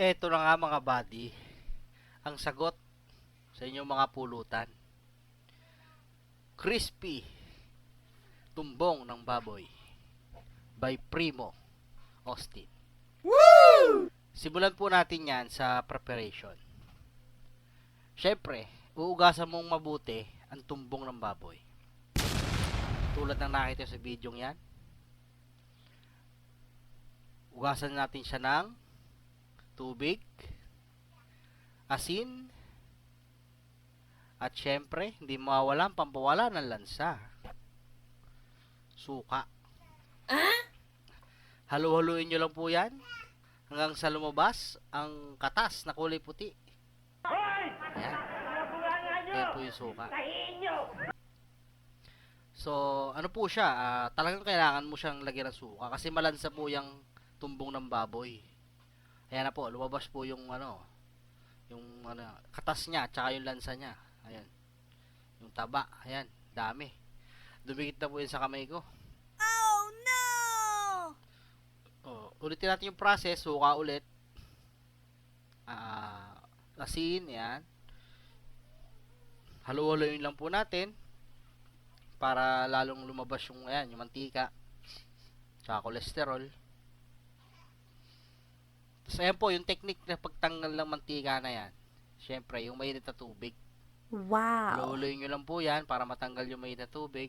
Eto na nga mga buddy, ang sagot sa inyong mga pulutan. Crispy tumbong ng baboy by Primo Austin. Simulan po natin yan sa preparation. Syempre, uugasan mong mabuti ang tumbong ng baboy. Tulad ng nakita sa video yan, ugasan natin siya ng tubig, asin, at syempre, hindi mawawala ang pampawala ng lansa. Suka. Halo-haluin nyo lang po yan hanggang sa lumabas ang katas na kulay puti. Ayan. Ayan po yung suka. So, ano po siya, talagang kailangan mo siyang lagyan ng suka kasi malansa po yung tumbong ng baboy. Ayan na po, lumabas po yung katas niya, tsaka yung lansa niya. Ayan. Yung taba, ayan, dami. Dumikit na po yun sa kamay ko. Oh no! Ulitin natin yung process, suka ulit. Asin, ayan. Halo-haloyin lang po natin para lalong lumabas yung ayan, yung mantika. Tsaka cholesterol. So, ayan po, yung technique na pagtanggal ng mantika na yan. Siyempre, yung mainit na tubig. Wow! Halo-haloyin nyo lang po yan para matanggal yung mainit na tubig.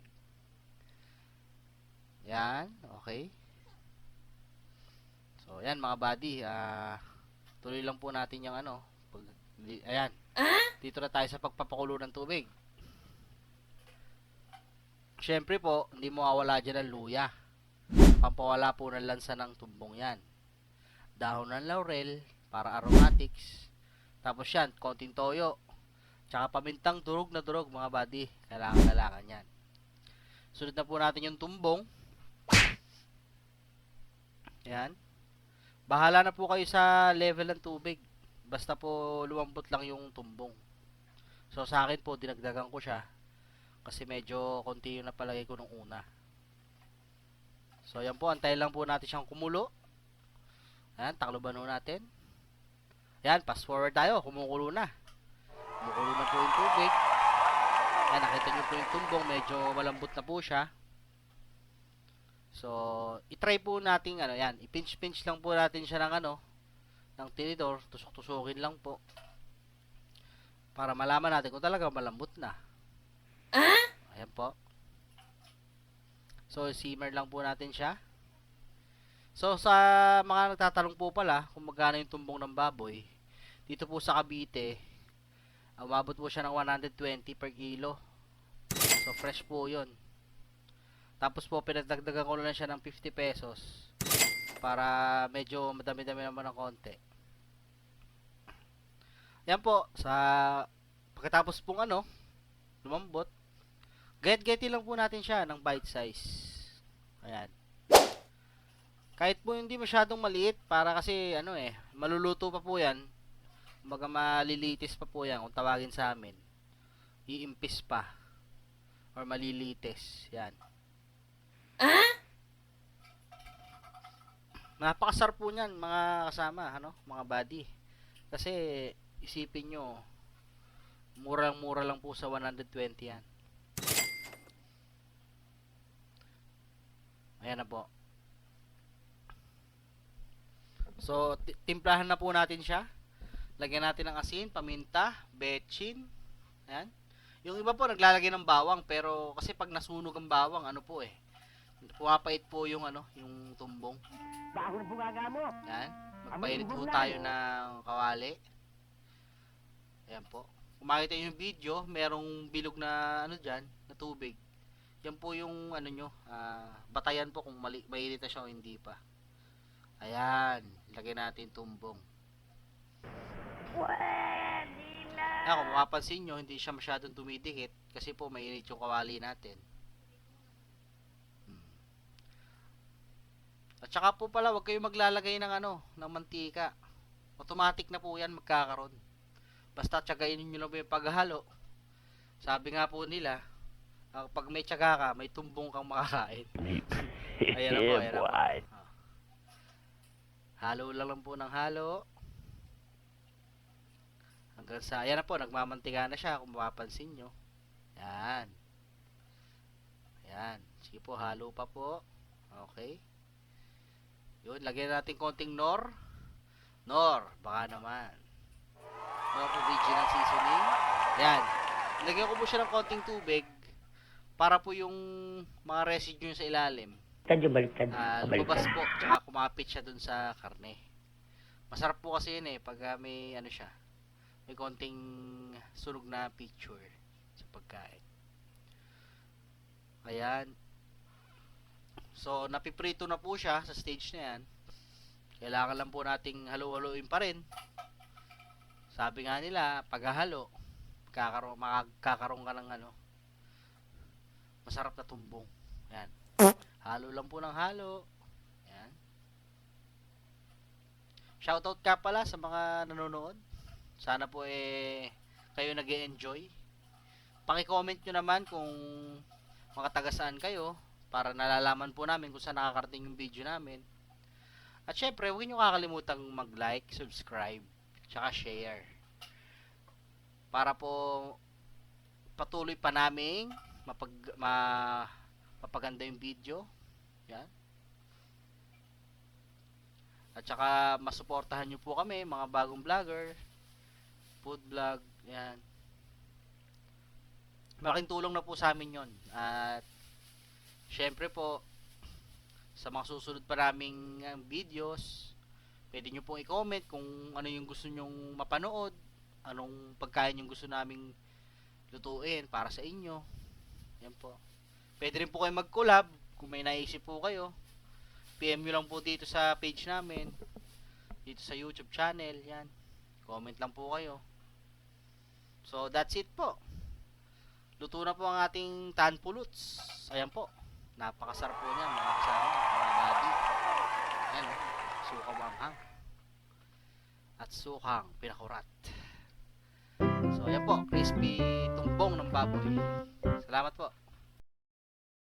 Yan, okay. So, ayan mga buddy, tuloy lang po natin yung ayan. Dito na tayo sa pagpapakulo ng tubig. Siyempre po, hindi mo mawawala dyan ang luya. Pampawala po ng lansa ng tumbong yan. Dahon ng laurel para aromatics. Tapos yan, konting toyo. Tsaka pamintang durog na durog mga buddy. Kailangan yan. Sunod na po natin yung tumbong. Yan. Bahala na po kayo sa level ng tubig. Basta po lumambot lang yung tumbong. So sa akin po, dinagdagan ko siya. Kasi medyo konti yung napalagay ko nung una. So yan po, antayin lang po natin siyang kumulo. Ayan, takloban ho natin. Ayan, fast forward tayo, kumukulo na. Kumukulo na po yung tubig. Ayan, nakita nyo po yung tumbong, medyo malambot na po siya. So, itry po natin, yan, ipinch-pinch lang po natin siya ng tinidor, tusok-tusukin lang po. Para malaman natin kung talaga malambot na. Ayan po. So, simmer lang po natin siya. So, sa mga nagtatanong po pala kung magkano yung tumbong ng baboy, dito po sa Cavite, umabot po siya ng 120 per kilo. So, fresh po yun. Tapos po, pinagdagdagan ko na siya ng 50 pesos para medyo madami-dami naman ng konti. Yan po, pagkatapos pong lumambot, gayat-gayati lang po natin siya ng bite size. Ayan. Kahit po hindi masyadong maliit, para kasi maluluto pa po yan. Kumbaga malilitis pa po yan kung tawagin sa amin. Iimpis pa. Or malilitis. Yan. Napakasarap po niyan mga kasama, mga buddy. Kasi isipin nyo, murang-mura lang po sa 120 yan. Ayan na po. So, timplahan na po natin siya. Lagyan natin ng asin, paminta, betchin. Ayan. Yung iba po naglalagay ng bawang, pero kasi pag nasunog ang bawang, pumapait po yung yung tumbong. Bakit po mo? Yan. Magpainit po tayo ng kawali. Ayan po. Kung makita nyo yung video, merong bilog na dyan, na tubig. Yan po yung batayan po kung mainit na siya o hindi pa. Ayan. Lagyan natin tumbong. Pwede na. Ayan, kung mapapansin nyo, hindi siya masyadong dumidikit kasi po mainit yung kawali natin. At saka po pala, huwag kayong maglalagay ng mantika. Automatic na po yan magkakaroon. Basta tsagainin nyo lang po yung paghalo. Sabi nga po nila, pag may tsaga ka, may tumbong kang makakain. Ayan na po, ayan na po. Halo lang po ng halo. Hanggang sa, ayan na po, nagmamantika na siya kung mapapansin nyo. Yan. Yan. Sige po, halo pa po. Okay. Yun, lagyan natin konting nor. Nor, baka naman. Nor original seasoning. Yan. Lagyan ko po siya ng konting tubig para po yung mga residue sa ilalim Baliktad. lumabas po, tsaka kumapit siya dun sa karne. Masarap po kasi yun pag may ano siya, may konting sunog na picture sa pagkain. Ayan. So, napiprito na po siya sa stage na yan. Kailangan lang po nating halo-haloin pa rin. Sabi nga nila, paghahalo, makakaroon ka ng masarap na tumbong. Ayan. Halo lang po ng halo. Ayan. Shoutout ka pala sa mga nanonood. Sana po kayo nag-e-enjoy. Paki-comment nyo naman kung mga taga saan kayo para nalalaman po namin kung saan nakakarating yung video namin. At syempre, huwag nyo kakalimutang mag-like, subscribe, tsaka share. Para po patuloy pa naming mapaganda yung video. Yan. At saka masuportahan nyo po kami, mga bagong vlogger, food vlog, yan. Malaking tulong na po sa amin yon. At syempre po, sa mga susunod pa naming videos, pwede nyo pong i-comment kung ano yung gusto nyong mapanood, anong pagkain yung gusto naming lutuin para sa inyo. Yan po. Pwede rin po kayo mag-collab kung may naisip po kayo. PM nyo lang po dito sa page namin, dito sa YouTube channel. Yan. Comment lang po kayo. So, that's it po. Luto na po ang ating tan puluts. Ayan po. Napakasarap po niya, mga kasama, mga daddy. Ayan, sukang manghang. At sukang pinakurat. So, ayan po. Crispy tumbong ng baboy. Salamat po.